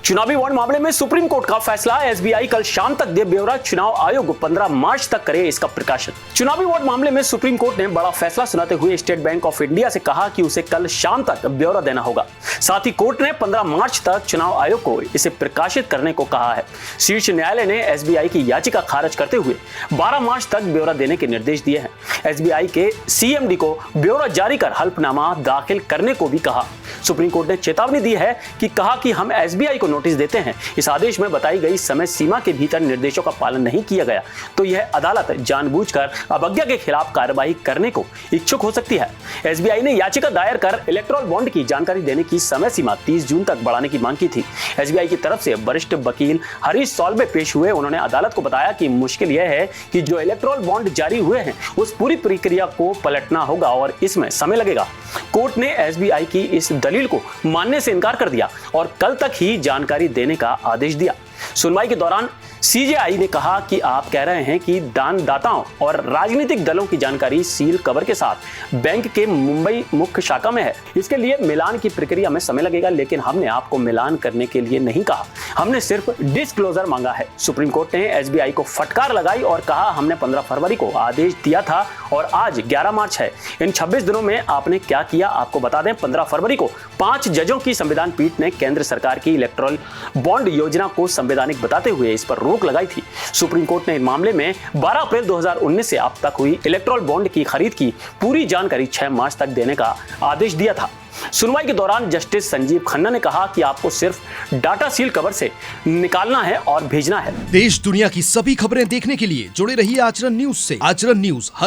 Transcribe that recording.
चुनावी बॉन्ड मामले में सुप्रीम कोर्ट का फैसला, एसबीआई कल शाम तक दे ब्यौरा, चुनाव आयोग 15 मार्च तक करे इसका प्रकाशन। चुनावी बॉन्ड मामले में सुप्रीम कोर्ट ने बड़ा फैसला सुनाते हुए स्टेट बैंक ऑफ इंडिया से कहा कि उसे कल शाम तक ब्यौरा देना होगा। साथ ही कोर्ट ने 15 मार्च तक चुनाव आयोग को इसे प्रकाशित करने को कहा है। शीर्ष न्यायालय ने एसबीआई की याचिका खारिज करते हुए 12 मार्च तक ब्यौरा देने के निर्देश दिए हैं। एसबीआई के सीएमडी को ब्यौरा जारी कर हल्फनामा दाखिल करने को भी कहा। सुप्रीम कोर्ट ने चेतावनी दी है कि कहा कि हम एसबीआई को नोटिस देते हैं, इस आदेश में बताई गई समय सीमा के भीतर निर्देशों का पालन नहीं किया गया तो यह अदालत जानबूझकर अवज्ञा के खिलाफ कार्रवाई करने को इच्छुक हो सकती है। एसबीआई ने याचिका दायर कर इलेक्टोरल बॉन्ड की जानकारी देने की समय सीमा 30 जून तक बढ़ाने की मांग की थी। एसबीआई की तरफ से वरिष्ठ वकील हरीश सॉल्वे पेश हुए। उन्होंने अदालत को बताया कि मुश्किल यह है कि जो इलेक्टोरल बॉन्ड जारी हुए हैं उस पूरी प्रक्रिया को पलटना होगा और इसमें समय लगेगा। कोर्ट ने एसबीआई की इस दलील को मानने से इनकार कर दिया और कल तक ही जानकारी देने का आदेश दिया। सुनवाई के दौरान सीजेआई ने कहा कि आप कह रहे हैं कि दानदाताओं और राजनीतिक दलों की जानकारी सील कवर के साथ बैंक के मुंबई मुख्य शाखा में है, इसके लिए मिलान की प्रक्रिया में समय लगेगा, लेकिन हमने आपको मिलान करने के लिए नहीं कहा, हमने सिर्फ डिस्क्लोजर मांगा है। सुप्रीम कोर्ट ने एसबीआई को फटकार लगाई और कहा हमने 15 फरवरी को आदेश दिया था और आज 11 मार्च है। इन 26 दिनों में आपने क्या किया, आपको बता दें 15 फरवरी को 5 जजों की संविधान पीठ ने केंद्र सरकार की इलेक्टोरल बॉन्ड योजना को संवैधानिक बताते हुए इस पर रोक लगाई थी। सुप्रीम कोर्ट ने इस मामले में 12 अप्रैल 2019 से अब तक हुई इलेक्टोरल बॉन्ड की खरीद की पूरी जानकारी 6 मार्च तक देने का आदेश दिया था। सुनवाई के दौरान जस्टिस संजीव खन्ना ने कहा कि आपको सिर्फ डाटा सील कवर से निकालना है और भेजना है। देश दुनिया की सभी खबरें देखने के लिए जुड़े रहिए आचरण न्यूज से। आचरण न्यूज